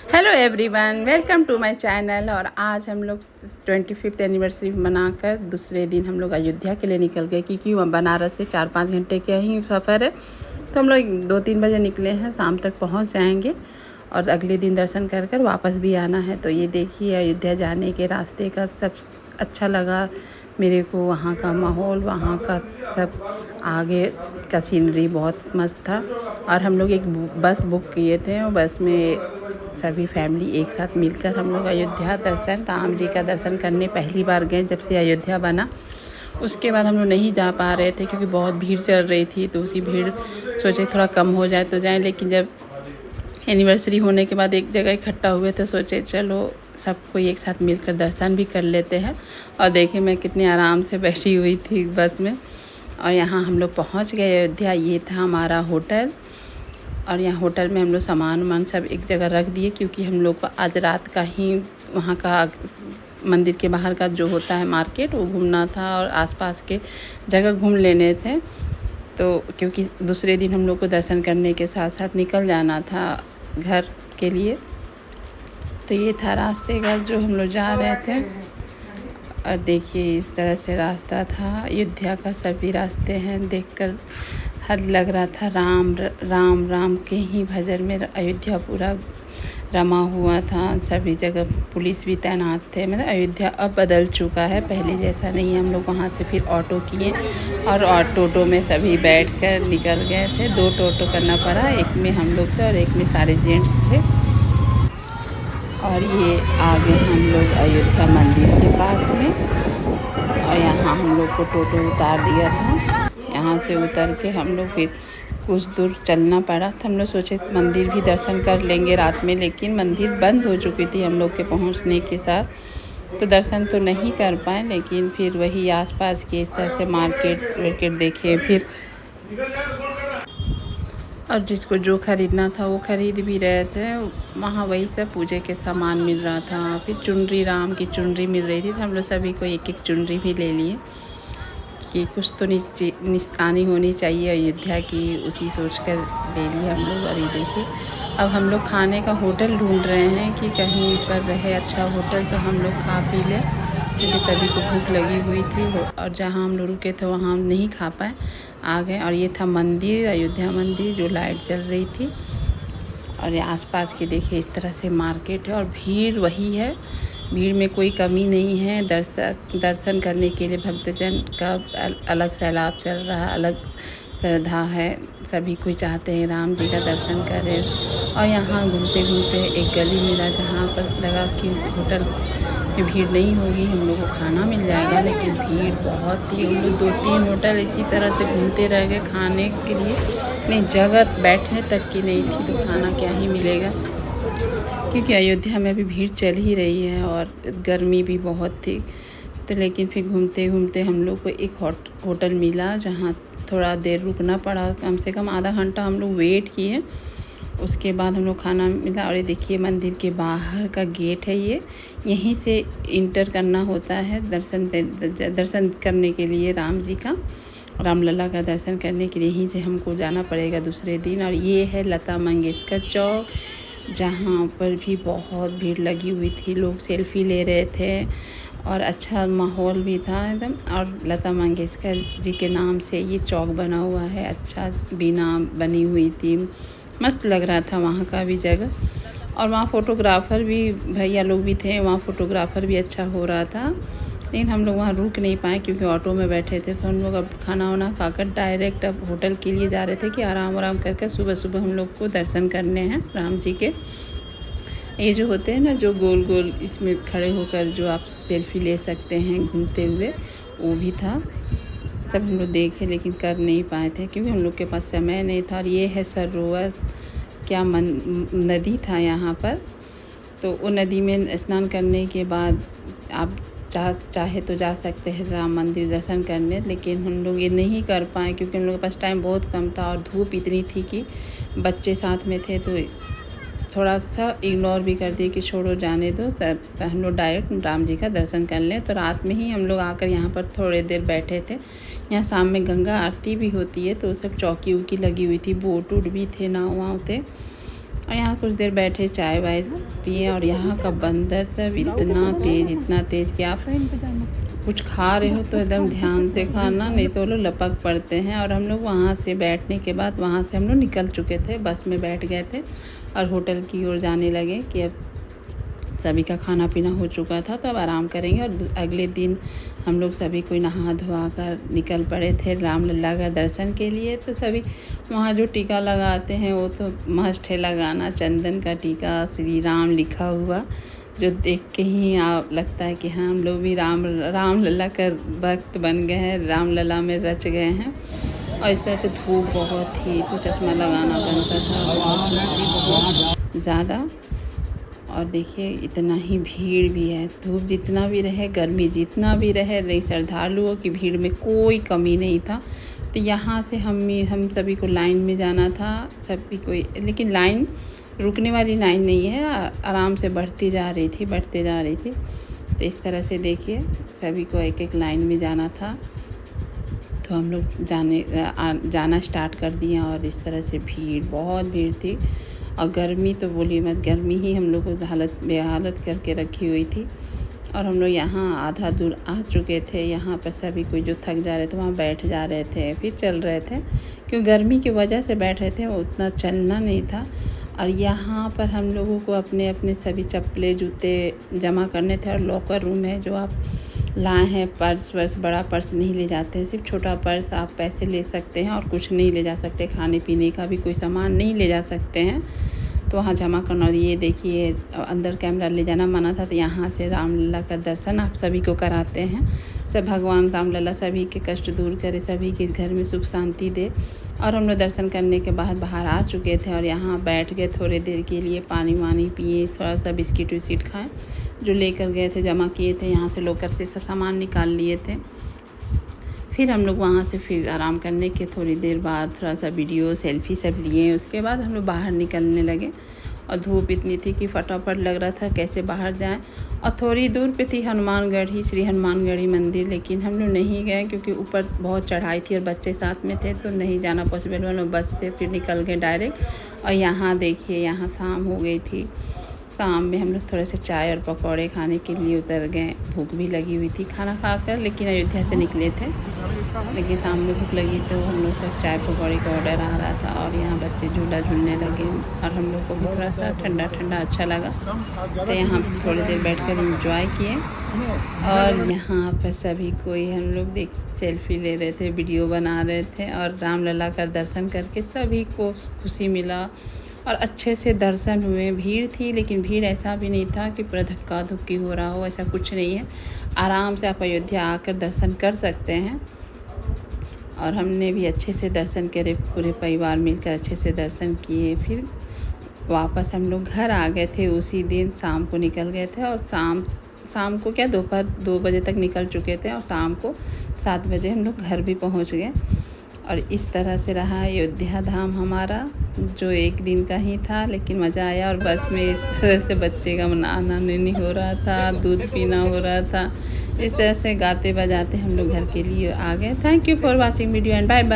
Hello everyone, welcome to my channel. और आज हम लोग 25th एनिवर्सरी मनाकर दूसरे दिन हम लोग अयोध्या के लिए निकल गए, क्योंकि वहाँ बनारस से 4-5 घंटे का ही सफ़र है। तो हम लोग 2-3 बजे निकले हैं, शाम तक पहुँच जाएंगे और अगले दिन दर्शन कर कर वापस भी आना है। तो ये देखिए, अयोध्या जाने के रास्ते का सब अच्छा लगा मेरे को। वहाँ का माहौल, वहाँ का सब आगे का सीनरी बहुत मस्त था। और हम लोग एक बस बुक किए थे और बस में सभी फैमिली एक साथ मिलकर हम लोग अयोध्या दर्शन, राम जी का दर्शन करने पहली बार गए जब से अयोध्या बना। उसके बाद हम लोग नहीं जा पा रहे थे क्योंकि बहुत भीड़ चल रही थी। तो उसी भीड़ सोचे थोड़ा कम हो जाए तो जाएं, लेकिन जब एनिवर्सरी होने के बाद एक जगह इकट्ठा हुए तो सोचे चलो सब कोई एक साथ मिलकर दर्शन भी कर लेते हैं। और देखिए मैं कितने आराम से बैठी हुई थी बस में। और यहाँ हम लोग पहुँच गए अयोध्या। ये था हमारा होटल और यहाँ होटल में हम लोग सामान सब एक जगह रख दिए, क्योंकि हम लोग को आज रात का ही वहाँ का मंदिर के बाहर का जो होता है मार्केट वो घूमना था और आसपास के जगह घूम लेने थे। तो क्योंकि दूसरे दिन हम लोग को दर्शन करने के साथ साथ निकल जाना था घर के लिए। तो ये था रास्ते का जो हम लोग जा रहे थे। और देखिए इस तरह से रास्ता था। अयोध्या का सभी रास्ते हैं, देखकर हर लग रहा था राम राम राम के ही भजन में अयोध्या पूरा रमा हुआ था। सभी जगह पुलिस भी तैनात थे। मतलब अयोध्या अब बदल चुका है, पहले जैसा नहीं है। हम लोग वहाँ से फिर ऑटो किए और ऑटो में सभी बैठकर निकल गए थे। 2 टोटो करना पड़ा, एक में हम लोग थे और एक में सारे जेंट्स थे। और ये आगे हम लोग अयोध्या मंदिर के पास में, और यहाँ हम लोग को टोटो उतार दिया था। यहाँ से उतर के हम लोग फिर कुछ दूर चलना पड़ा था। हम लोग सोचे मंदिर भी दर्शन कर लेंगे रात में, लेकिन मंदिर बंद हो चुकी थी हम लोग के पहुँचने के साथ। तो दर्शन तो नहीं कर पाए, लेकिन फिर वही आसपास के इस तरह से मार्केट देखे फिर। और जिसको जो ख़रीदना था वो ख़रीद भी रहे थे। वहाँ वही सब पूजे के सामान मिल रहा था। फिर चुनरी, राम की चुनरी मिल रही थी, तो हम लोग सभी को एक एक चुनरी भी ले लिए कि कुछ तो निशानी होनी चाहिए अयोध्या की, उसी सोच कर ले लिए हम लोग। और ये देखिए अब हम लोग खाने का होटल ढूंढ रहे हैं कि कहीं पर रहे अच्छा होटल तो हम लोग खा पी लें, क्योंकि सभी को भूख लगी हुई थी। और जहाँ हम लोग रुके थे वहाँ हम नहीं खा पाए, आ गए। और ये था मंदिर, अयोध्या मंदिर, जो लाइट जल रही थी। और ये आसपास के देखिए इस तरह से मार्केट है और भीड़ वही है, भीड़ में कोई कमी नहीं है। दर्शन करने के लिए भक्तजन का अलग सैलाब चल रहा है, अलग श्रद्धा है। सभी कोई चाहते हैं राम जी का दर्शन करें। और यहाँ घूमते घूमते एक गली मिला जहाँ पर लगा कि होटल में भीड़ नहीं होगी, हम लोग को खाना मिल जाएगा, लेकिन भीड़ बहुत थी। हम लोग 2-3 होटल इसी तरह से घूमते रह गए खाने के लिए। नहीं, जगह बैठने तक की नहीं थी, तो खाना क्या ही मिलेगा, क्योंकि अयोध्या में भी भीड़ चल ही रही है और गर्मी भी बहुत थी। तो लेकिन फिर घूमते घूमते हम लोग को एक होटल मिला जहाँ थोड़ा देर रुकना पड़ा, कम से कम आधा घंटा हम लोग वेट किए। उसके बाद हम लोग खाना मिला। और ये देखिए मंदिर के बाहर का गेट है, ये यहीं से इंटर करना होता है दर्शन करने के लिए राम जी का, रामलला का दर्शन करने के लिए यहीं से हमको जाना पड़ेगा दूसरे दिन। और ये है लता मंगेशकर चौक, जहाँ पर भी बहुत भीड़ लगी हुई थी, लोग सेल्फ़ी ले रहे थे और अच्छा माहौल भी था एकदम। और लता मंगेशकर जी के नाम से ये चौक बना हुआ है, अच्छा बीना बनी हुई थी, मस्त लग रहा था वहाँ का भी जगह। और वहाँ फ़ोटोग्राफ़र भी भैया लोग भी थे, वहाँ फ़ोटोग्राफ़र भी अच्छा हो रहा था। लेकिन हम लोग वहाँ रुक नहीं पाए क्योंकि ऑटो में बैठे थे। तो हम लोग अब खाना वाना खाकर डायरेक्ट अब होटल के लिए जा रहे थे कि आराम करके सुबह सुबह हम लोग को दर्शन करने हैं राम जी के। ये जो होते हैं ना, जो गोल गोल इसमें खड़े होकर जो आप सेल्फ़ी ले सकते हैं घूमते हुए, वो भी था। सब हम लोग देखे लेकिन कर नहीं पाए थे क्योंकि हम लोग के पास समय नहीं था। और ये है सरोवर, क्या नदी था यहाँ पर। तो वो नदी में स्नान करने के बाद आप चाहे तो जा सकते हैं राम मंदिर दर्शन करने, लेकिन हम लोग ये नहीं कर पाए क्योंकि हम लोग के पास टाइम बहुत कम था और धूप इतनी थी कि बच्चे साथ में थे, तो थोड़ा सा इग्नोर भी कर दिए कि छोड़ो जाने दो, हम लोग डायरेक्ट राम जी का दर्शन कर लें। तो रात में ही हम लोग आकर यहाँ पर थोड़ी देर बैठे थे। यहाँ शाम में गंगा आरती भी होती है, तो सब चौकी उकी लगी हुई थी, बोट भी थे, नाव वाव थे। और यहाँ कुछ देर बैठे, चाय वाय पिए। और यहाँ का बंदर सब इतना तेज़ कि आप कुछ खा रहे हो तो एकदम ध्यान से खाना, नहीं तो वो लोग लपक पड़ते हैं। और हम लोग वहाँ से बैठने के बाद वहाँ से हम लोग निकल चुके थे, बस में बैठ गए थे और होटल की ओर जाने लगे कि अब सभी का खाना पीना हो चुका था तो अब आराम करेंगे। और अगले दिन हम लोग सभी कोई नहा धोआ कर निकल पड़े थे रामलला का दर्शन के लिए। तो सभी वहाँ जो टीका लगाते हैं वो तो मस्ट है लगाना, चंदन का टीका श्री राम लिखा हुआ, जो देख के ही आप लगता है कि हाँ हम लोग भी रामलला का भक्त बन गए हैं, रामलला में रच गए हैं। और इस तरह से धूप बहुत थी तो चश्मा लगाना बनता था, बहुत ज़्यादा। और देखिए इतना ही भीड़ भी है, धूप जितना भी रहे, गर्मी जितना भी रहे, नहीं श्रद्धालुओं की भीड़ में कोई कमी नहीं था। तो यहाँ से हम सभी को लाइन में जाना था, सभी को, लेकिन लाइन रुकने वाली लाइन नहीं है, आराम से बढ़ती जा रही थी। तो इस तरह से देखिए सभी को एक लाइन में जाना था। तो हम लोग जाना स्टार्ट कर दिया और इस तरह से बहुत भीड़ थी। और गर्मी तो बोलिए मत, गर्मी ही हम लोग को बेहालत करके रखी हुई थी। और हम लोग यहाँ आधा दूर आ चुके थे, यहाँ पर सभी कोई जो थक जा रहे थे वहाँ बैठ जा रहे थे, फिर चल रहे थे, क्यों गर्मी की वजह से बैठ रहे थे, वो उतना चलना नहीं था। और यहाँ पर हम लोगों को अपने अपने सभी चप्पलें जूते जमा करने थे। और लॉकर रूम है जो आप लाए हैं, पर्स बड़ा पर्स नहीं ले जाते हैं, सिर्फ छोटा पर्स, आप पैसे ले सकते हैं और कुछ नहीं ले जा सकते, खाने पीने का भी कोई सामान नहीं ले जा सकते हैं, तो वहाँ जमा करना। और ये देखिए अंदर कैमरा ले जाना मना था, तो यहाँ से रामलला का दर्शन आप सभी को कराते हैं। सब भगवान रामलला सभी के कष्ट दूर करे, सभी के घर में सुख शांति दे। और हम लोग दर्शन करने के बाद बाहर आ चुके थे और यहाँ बैठ गए थोड़ी देर के लिए, पानी वानी पिए, थोड़ा सा बिस्किट विस्किट खाएँ जो लेकर गए थे, जमा किए थे, यहाँ से लॉकर से सब सामान निकाल लिए थे। फिर हम लोग वहाँ से फिर आराम करने के थोड़ी देर बाद थोड़ा सा वीडियो सेल्फी सब लिए। उसके बाद हम लोग बाहर निकलने लगे और धूप इतनी थी कि फटाफट लग रहा था कैसे बाहर जाएं। और थोड़ी दूर पे थी हनुमानगढ़ी, श्री हनुमानगढ़ी मंदिर, लेकिन हम लोग नहीं गए क्योंकि ऊपर बहुत चढ़ाई थी और बच्चे साथ में थे तो नहीं जाना पॉसिबल हुआ। बस से फिर निकल गए डायरेक्ट। और यहाँ देखिए यहाँ शाम हो गई थी, शाम में हम लोग थोड़े से चाय और पकौड़े खाने के लिए उतर गए। भूख भी लगी हुई थी खाना खाकर, लेकिन अयोध्या से निकले थे, लेकिन सामने भूख लगी तो हम लोग सब चाय पकौड़े का ऑर्डर आ रहा था। और यहाँ बच्चे झूला झूलने लगे और हम लोग को भी थोड़ा सा ठंडा ठंडा अच्छा लगा, तो यहाँ थोड़ी देर बैठकर एंजॉय किए। और यहाँ पर सभी कोई हम लोग सेल्फी ले रहे थे, वीडियो बना रहे थे। और रामलला का दर्शन करके सभी को खुशी मिला और अच्छे से दर्शन हुए। भीड़ थी लेकिन भीड़ ऐसा भी नहीं था कि पूरा धक्का धुक्की हो रहा हो, ऐसा कुछ नहीं है। आराम से आप अयोध्या आकर दर्शन कर सकते हैं। और हमने भी अच्छे से दर्शन करे, पूरे परिवार मिलकर अच्छे से दर्शन किए। फिर वापस हम लोग घर आ गए थे, उसी दिन शाम को निकल गए थे। और शाम को क्या दोपहर 2 बजे तक निकल चुके थे और शाम को 7 बजे हम लोग घर भी पहुंच गए। और इस तरह से रहा अयोध्या धाम हमारा, जो एक दिन का ही था, लेकिन मज़ा आया। और बस में इस तरह से बच्चे का आना नहीं हो रहा था, दूध पीना हो रहा था, इस तरह से गाते बजाते हम लोग घर के लिए आ गए। Thank you for watching video and bye bye.